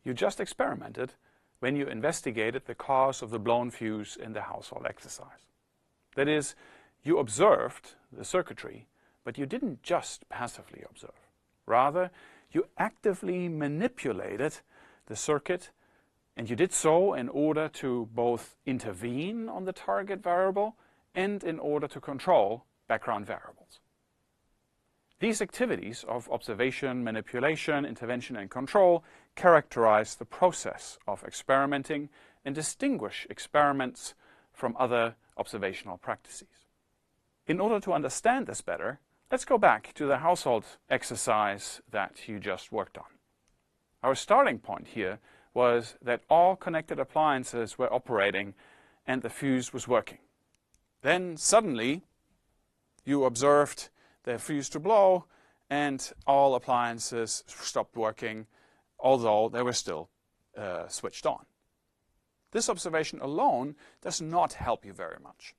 You just experimented when you investigated the cause of the blown fuse in the household exercise. That is, you observed the circuitry, but you didn't just passively observe. Rather, you actively manipulated the circuit, and you did so in order to both intervene on the target variable and in order to control background variables. These activities of observation, manipulation, intervention, and control characterize the process of experimenting and distinguish experiments from other observational practices. In order to understand this better, let's go back to the household exercise that you just worked on. Our starting point here was that all connected appliances were operating and the fuse was working. Then suddenly you observed the fuse to blow and all appliances stopped working, although they were still switched on. This observation alone does not help you very much.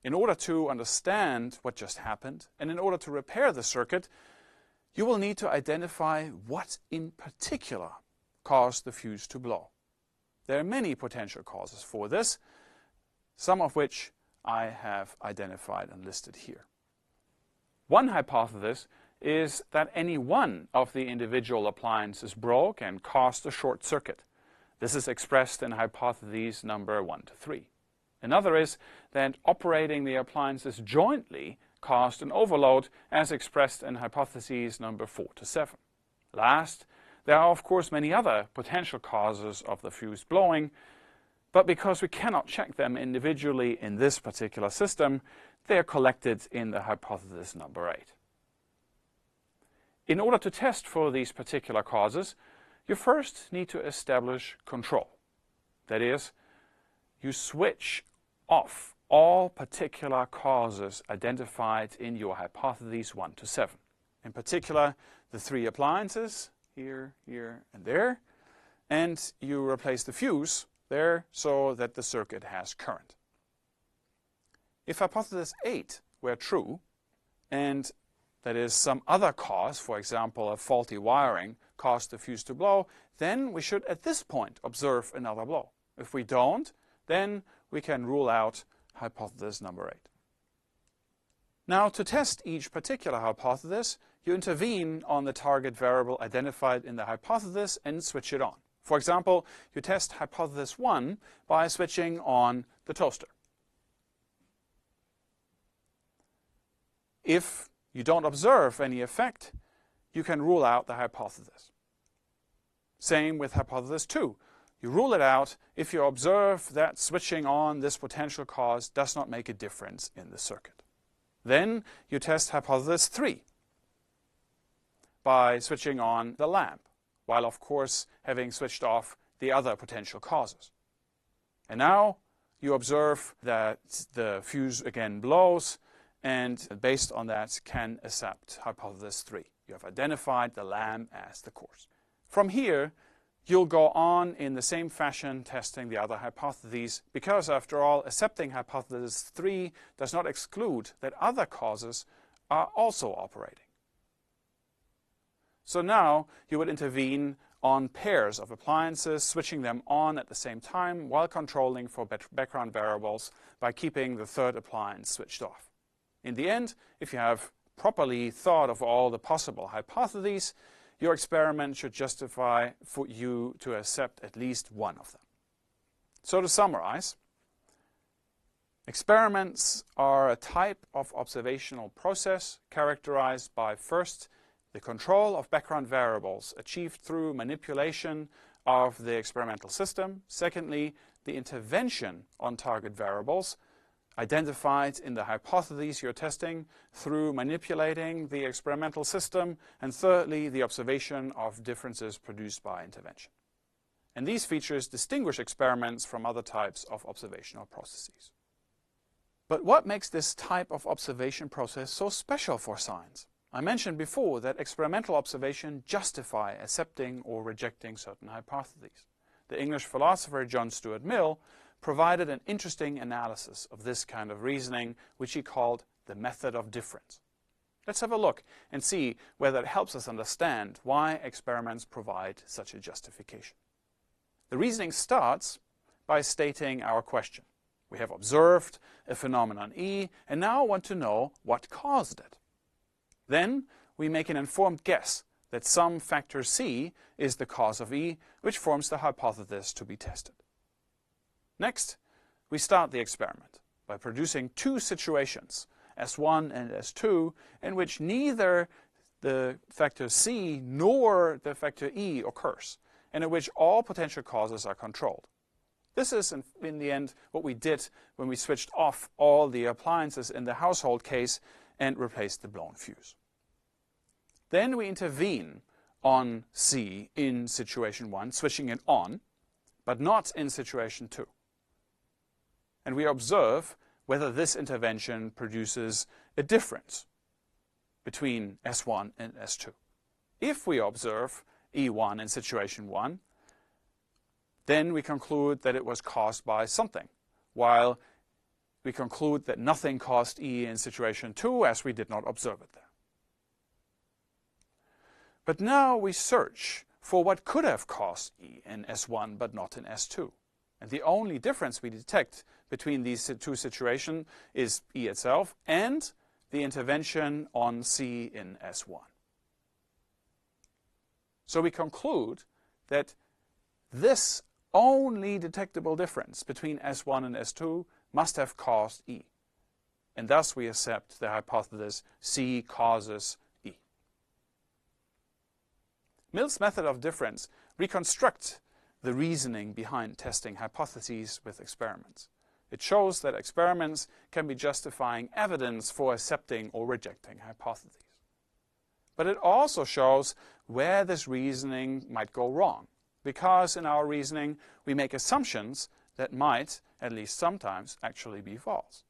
In order to understand what just happened and in order to repair the circuit, you will need to identify what in particular caused the fuse to blow. There are many potential causes for this, some of which I have identified and listed here. One hypothesis is that any one of the individual appliances broke and caused a short circuit. This is expressed in hypothesis number 1 to 3. Another is that operating the appliances jointly caused an overload, as expressed in hypotheses number 4 to 7. Last, there are of course many other potential causes of the fuse blowing, but because we cannot check them individually in this particular system, they are collected in the hypothesis number 8. In order to test for these particular causes, you first need to establish control. That is, you switch off all particular causes identified in your hypotheses 1 to 7. In particular, the 3 appliances, here, here, and there, and you replace the fuse there so that the circuit has current. If hypothesis 8 were true, and that is some other cause, for example a faulty wiring, caused the fuse to blow, then we should at this point observe another blow. If we don't, then we can rule out hypothesis number 8. Now, to test each particular hypothesis, you intervene on the target variable identified in the hypothesis and switch it on. For example, you test hypothesis 1 by switching on the toaster. If you don't observe any effect, you can rule out the hypothesis. Same with hypothesis 2. You rule it out if you observe that switching on this potential cause does not make a difference in the circuit. Then you test hypothesis 3 by switching on the lamp, while of course having switched off the other potential causes. And now you observe that the fuse again blows, and based on that can accept hypothesis 3. You have identified the lamp as the cause. From here, you'll go on in the same fashion testing the other hypotheses, because after all, accepting hypothesis 3 does not exclude that other causes are also operating. So now you would intervene on pairs of appliances, switching them on at the same time while controlling for background variables by keeping the third appliance switched off. In the end, if you have properly thought of all the possible hypotheses, your experiment should justify for you to accept at least one of them. So to summarize, experiments are a type of observational process characterized by first, the control of background variables achieved through manipulation of the experimental system. Secondly, the intervention on target variables identified in the hypotheses you're testing through manipulating the experimental system. And thirdly, the observation of differences produced by intervention. And these features distinguish experiments from other types of observational processes. But what makes this type of observation process so special for science? I mentioned before that experimental observation justify accepting or rejecting certain hypotheses. The English philosopher John Stuart Mill provided an interesting analysis of this kind of reasoning, which he called the method of difference. Let's have a look and see whether it helps us understand why experiments provide such a justification. The reasoning starts by stating our question. We have observed a phenomenon E and now want to know what caused it. Then we make an informed guess that some factor C is the cause of E, which forms the hypothesis to be tested. Next, we start the experiment by producing two situations, S1 and S2, in which neither the factor C nor the factor E occurs, and in which all potential causes are controlled. This is, in the end, what we did when we switched off all the appliances in the household case and replaced the blown fuse. Then we intervene on C in situation 1, switching it on, but not in situation 2. And we observe whether this intervention produces a difference between S1 and S2. If we observe E1 in situation 1, then we conclude that it was caused by something, while we conclude that nothing caused E in situation 2 as we did not observe it there. But now we search for what could have caused E in S1 but not in S2. And the only difference we detect between these two situations is E itself and the intervention on C in S1. So we conclude that this only detectable difference between S1 and S2 must have caused E. And thus we accept the hypothesis C causes E. Mill's method of difference reconstructs the reasoning behind testing hypotheses with experiments. It shows that experiments can be justifying evidence for accepting or rejecting hypotheses. But it also shows where this reasoning might go wrong, because in our reasoning we make assumptions that might, at least sometimes, actually be false.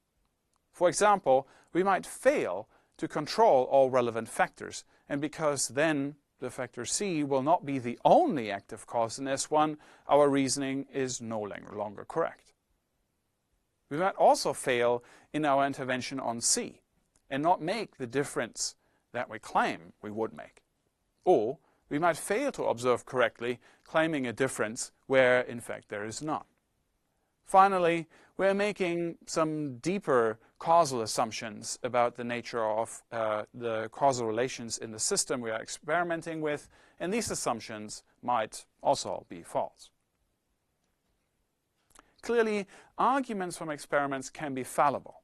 For example, we might fail to control all relevant factors, and because then the factor C will not be the only active cause in S1, our reasoning is no longer correct. We might also fail in our intervention on C and not make the difference that we claim we would make. Or we might fail to observe correctly, claiming a difference where in fact there is none. Finally, we're making some deeper causal assumptions about the nature of the causal relations in the system we are experimenting with, and these assumptions might also be false. Clearly, arguments from experiments can be fallible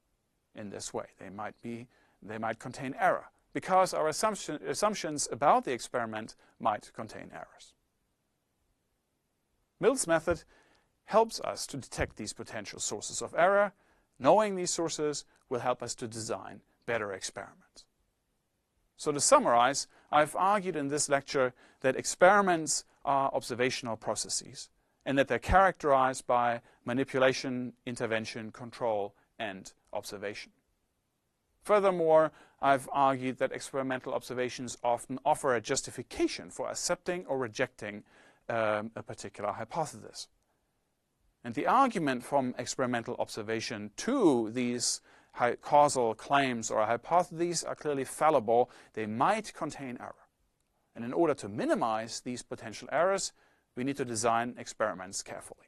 in this way. They might contain error, because our assumptions about the experiment might contain errors. Mill's method helps us to detect these potential sources of error. Knowing these sources will help us to design better experiments. So to summarize, I've argued in this lecture that experiments are observational processes and that they're characterized by manipulation, intervention, control, and observation. Furthermore, I've argued that experimental observations often offer a justification for accepting or rejecting a particular hypothesis. And the argument from experimental observation to these causal claims or hypotheses are clearly fallible. They might contain error. And in order to minimize these potential errors, we need to design experiments carefully.